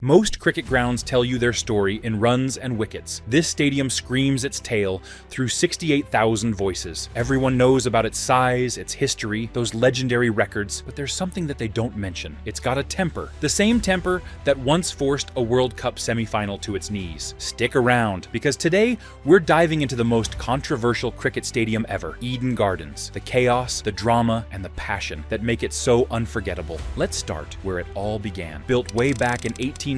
Most cricket grounds tell you their story in runs and wickets. This stadium screams its tale through 68,000 voices. Everyone knows about its size, its history, those legendary records, but there's something that they don't mention. It's got a temper. The same temper that once forced a World Cup semifinal to its knees. Stick around, because today we're diving into the most controversial cricket stadium ever, Eden Gardens. The chaos, the drama, and the passion that make it so unforgettable. Let's start where it all began. Built way back in 1864,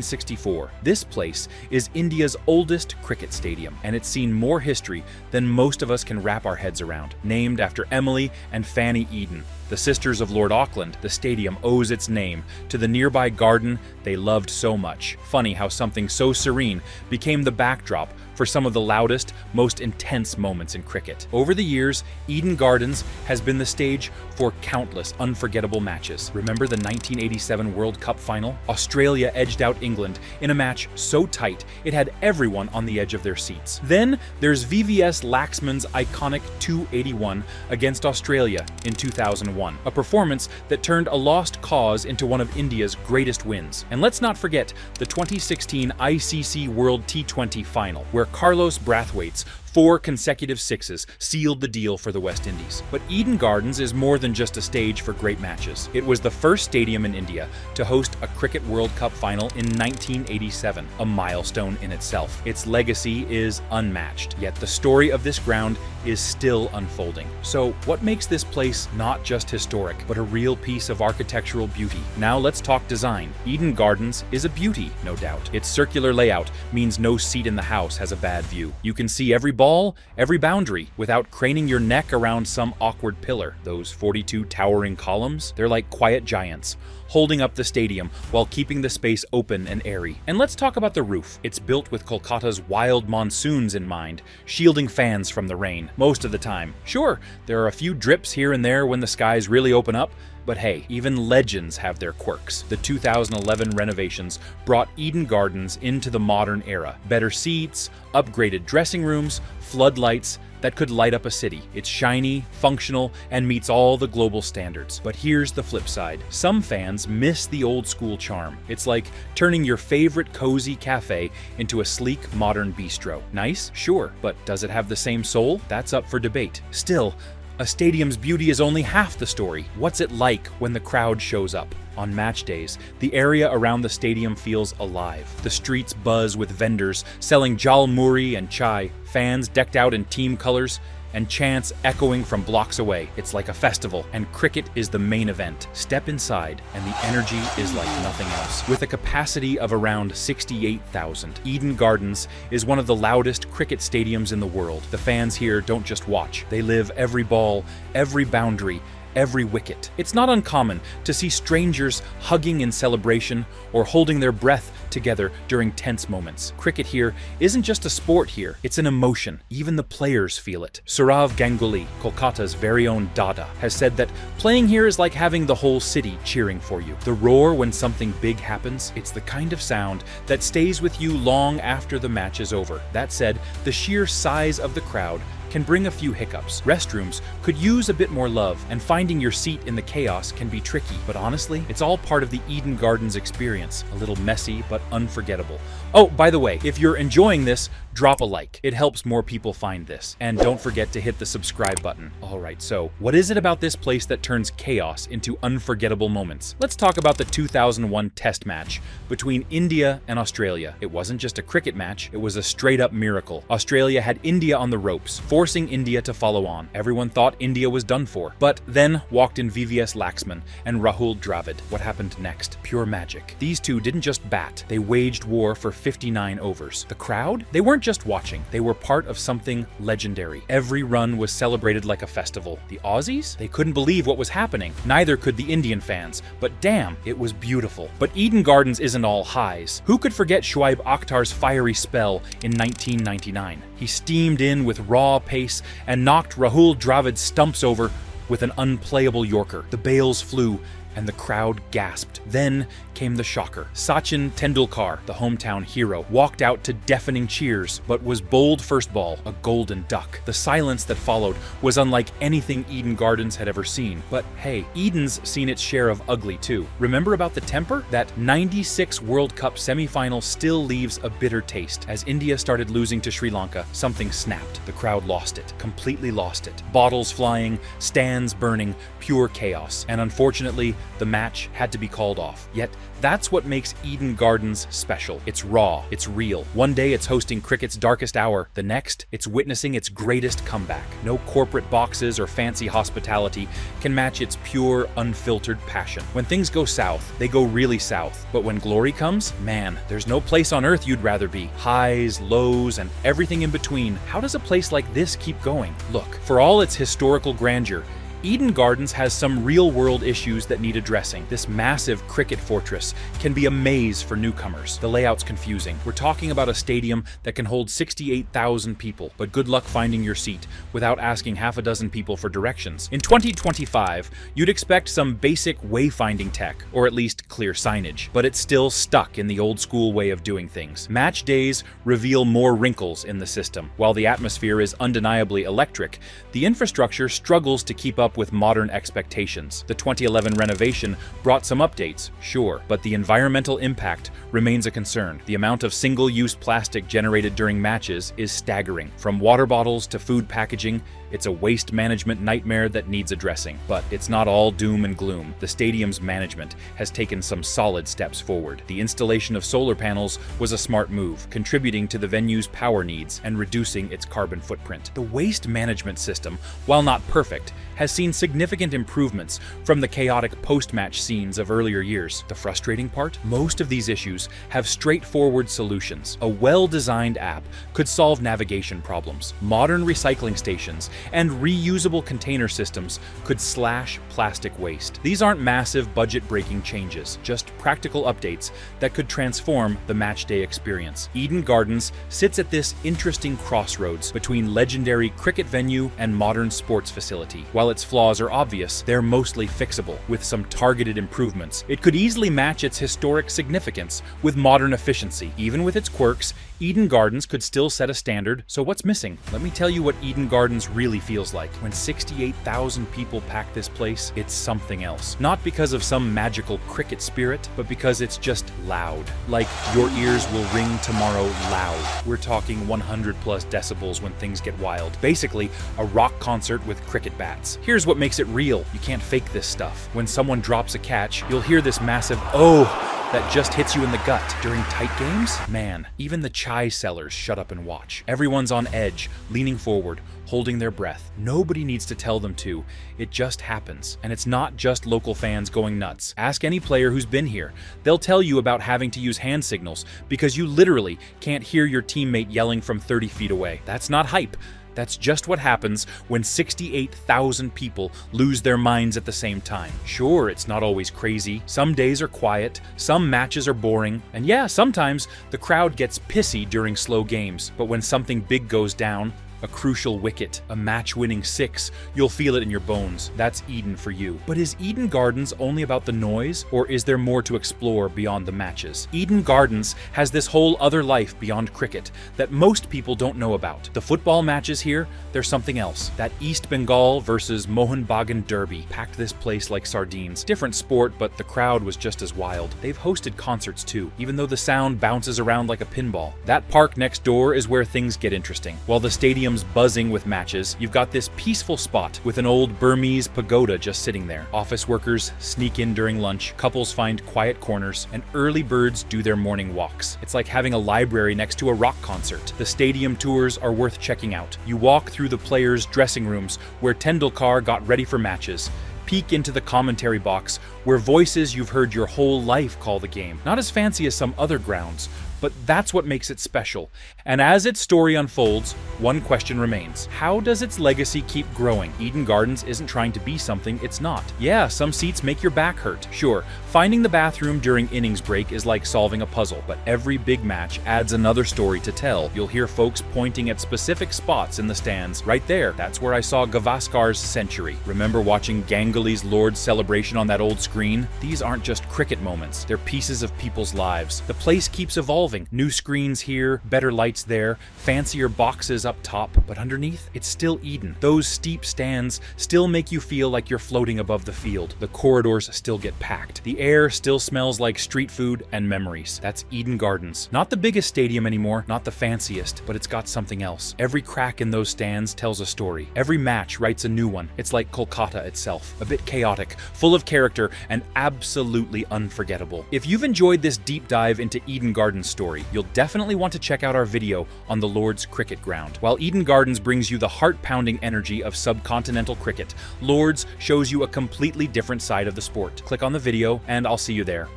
this place is India's oldest cricket stadium, and it's seen more history than most of us can wrap our heads around. Named after Emily and Fanny Eden, the sisters of Lord Auckland, the stadium owes its name to the nearby garden they loved so much. Funny how something so serene became the backdrop for some of the loudest, most intense moments in cricket. Over the years, Eden Gardens has been the stage for countless unforgettable matches. Remember the 1987 World Cup final? Australia edged out England in a match so tight it had everyone on the edge of their seats. Then there's VVS Laxman's iconic 281 against Australia in 2001, a performance that turned a lost cause into one of India's greatest wins. And let's not forget the 2016 ICC World T20 final, where Carlos Brathwaite's 4 consecutive sixes sealed the deal for the West Indies. But Eden Gardens is more than just a stage for great matches. It was the first stadium in India to host a Cricket World Cup final in 1987, a milestone in itself. Its legacy is unmatched, yet the story of this ground is still unfolding. So what makes this place not just historic, but a real piece of architectural beauty? Now let's talk design. Eden Gardens is a beauty, no doubt. Its circular layout means no seat in the house has a bad view. You can see every ball, every boundary, without craning your neck around some awkward pillar. Those 42 towering columns, they're like quiet giants, holding up the stadium while keeping the space open and airy. And let's talk about the roof. It's built with Kolkata's wild monsoons in mind, shielding fans from the rain most of the time. Sure, there are a few drips here and there when the skies really open up, but hey, even legends have their quirks. The 2011 renovations brought Eden Gardens into the modern era. Better seats, upgraded dressing rooms, floodlights that could light up a city. It's shiny, functional, and meets all the global standards. But here's the flip side. Some fans miss the old school charm. It's like turning your favorite cozy cafe into a sleek, modern bistro. Nice? Sure. But does it have the same soul? That's up for debate. Still, a stadium's beauty is only half the story. What's it like when the crowd shows up? On match days, the area around the stadium feels alive. The streets buzz with vendors selling jal muri and chai, fans decked out in team colors, and chants echoing from blocks away. It's like a festival, and cricket is the main event. Step inside, and the energy is like nothing else. With a capacity of around 68,000, Eden Gardens is one of the loudest cricket stadiums in the world. The fans here don't just watch, they live every ball, every boundary, every wicket. It's not uncommon to see strangers hugging in celebration or holding their breath together during tense moments. Cricket here isn't just a sport here, it's an emotion. Even the players feel it. Sourav Ganguly, Kolkata's very own Dada, has said that playing here is like having the whole city cheering for you. The roar when something big happens, it's the kind of sound that stays with you long after the match is over. That said, the sheer size of the crowd can bring a few hiccups. Restrooms could use a bit more love, and finding your seat in the chaos can be tricky. But honestly, it's all part of the Eden Gardens experience. A little messy, but unforgettable. Oh, by the way, if you're enjoying this, drop a like. It helps more people find this. And don't forget to hit the subscribe button. Alright, so what is it about this place that turns chaos into unforgettable moments? Let's talk about the 2001 Test match between India and Australia. It wasn't just a cricket match, it was a straight-up miracle. Australia had India on the ropes, forcing India to follow on. Everyone thought India was done for. But then walked in VVS Laxman and Rahul Dravid. What happened next? Pure magic. These two didn't just bat, they waged war for 59 overs. The crowd? They weren't just watching, they were part of something legendary. Every run was celebrated like a festival. The Aussies? They couldn't believe what was happening. Neither could the Indian fans. But damn, it was beautiful. But Eden Gardens isn't all highs. Who could forget Shoaib Akhtar's fiery spell in 1999? He steamed in with raw pace and knocked Rahul Dravid's stumps over with an unplayable Yorker. The bails flew, and the crowd gasped. Then came the shocker. Sachin Tendulkar, the hometown hero, walked out to deafening cheers, but was bowled first ball, a golden duck. The silence that followed was unlike anything Eden Gardens had ever seen. But hey, Eden's seen its share of ugly too. Remember about the temper? That '96 World Cup semifinal still leaves a bitter taste. As India started losing to Sri Lanka, something snapped. The crowd lost it, completely lost it. Bottles flying, stands burning, pure chaos. And unfortunately, the match had to be called off. Yet, that's what makes Eden Gardens special. It's raw, it's real. One day it's hosting cricket's darkest hour. The next, it's witnessing its greatest comeback. No corporate boxes or fancy hospitality can match its pure, unfiltered passion. When things go south, they go really south. But when glory comes, man, there's no place on earth you'd rather be. Highs, lows, and everything in between. How does a place like this keep going? Look, for all its historical grandeur, Eden Gardens has some real-world issues that need addressing. This massive cricket fortress can be a maze for newcomers. The layout's confusing. We're talking about a stadium that can hold 68,000 people, but good luck finding your seat without asking half a dozen people for directions. In 2025, you'd expect some basic wayfinding tech, or at least clear signage, but it's still stuck in the old-school way of doing things. Match days reveal more wrinkles in the system. While the atmosphere is undeniably electric, the infrastructure struggles to keep up with modern expectations. The 2011 renovation brought some updates, sure, but the environmental impact remains a concern. The amount of single-use plastic generated during matches is staggering. From water bottles to food packaging, it's a waste management nightmare that needs addressing. But it's not all doom and gloom. The stadium's management has taken some solid steps forward. The installation of solar panels was a smart move, contributing to the venue's power needs and reducing its carbon footprint. The waste management system, while not perfect, has seen significant improvements from the chaotic post-match scenes of earlier years. The frustrating part? Most of these issues have straightforward solutions. A well-designed app could solve navigation problems. Modern recycling stations and reusable container systems could slash plastic waste. These aren't massive budget-breaking changes, just practical updates that could transform the matchday experience. Eden Gardens sits at this interesting crossroads between legendary cricket venue and modern sports facility. While its flaws are obvious, they're mostly fixable. With some targeted improvements, it could easily match its historic significance with modern efficiency. Even with its quirks, Eden Gardens could still set a standard, so what's missing? Let me tell you what Eden Gardens really feels like. When 68,000 people pack this place, it's something else. Not because of some magical cricket spirit, but because it's just loud. Like, your ears will ring tomorrow loud. We're talking 100 plus decibels when things get wild. Basically, a rock concert with cricket bats. Here's what makes it real. You can't fake this stuff. When someone drops a catch, you'll hear this massive "oh" that just hits you in the gut. During tight games, man, even the chai sellers shut up and watch. Everyone's on edge, leaning forward, holding their breath. Nobody needs to tell them to. It just happens. And it's not just local fans going nuts. Ask any player who's been here. They'll tell you about having to use hand signals because you literally can't hear your teammate yelling from 30 feet away. That's not hype. That's just what happens when 68,000 people lose their minds at the same time. Sure, it's not always crazy. Some days are quiet, some matches are boring, and yeah, sometimes the crowd gets pissy during slow games. But when something big goes down, a crucial wicket, a match-winning six, you'll feel it in your bones. That's Eden for you. But is Eden Gardens only about the noise, or is there more to explore beyond the matches? Eden Gardens has this whole other life beyond cricket that most people don't know about. The football matches here, they're something else. That East Bengal versus Mohun Bagan derby packed this place like sardines. Different sport, but the crowd was just as wild. They've hosted concerts too, even though the sound bounces around like a pinball. That park next door is where things get interesting. While the stadium buzzing with matches, you've got this peaceful spot with an old Burmese pagoda just sitting there. Office workers sneak in during lunch, couples find quiet corners, and early birds do their morning walks. It's like having a library next to a rock concert. The stadium tours are worth checking out. You walk through the players' dressing rooms where Tendulkar got ready for matches. Peek into the commentary box where voices you've heard your whole life call the game. Not as fancy as some other grounds. but that's what makes it special. And as its story unfolds, one question remains. How does its legacy keep growing? Eden Gardens isn't trying to be something it's not. Yeah, some seats make your back hurt. Sure, finding the bathroom during innings break is like solving a puzzle, but every big match adds another story to tell. You'll hear folks pointing at specific spots in the stands. Right there, that's where I saw Gavaskar's century. Remember watching Ganguly's Lord's celebration on that old screen? These aren't just cricket moments, they're pieces of people's lives. The place keeps evolving. New screens here, better lights there, fancier boxes up top, but underneath, it's still Eden. Those steep stands still make you feel like you're floating above the field. The corridors still get packed. The air still smells like street food and memories. That's Eden Gardens. Not the biggest stadium anymore, not the fanciest, but it's got something else. Every crack in those stands tells a story. Every match writes a new one. It's like Kolkata itself. A bit chaotic, full of character, and absolutely unforgettable. If you've enjoyed this deep dive into Eden Gardens' story, you'll definitely want to check out our video on the Lord's Cricket Ground. While Eden Gardens brings you the heart-pounding energy of subcontinental cricket, Lord's shows you a completely different side of the sport. Click on the video, and I'll see you there.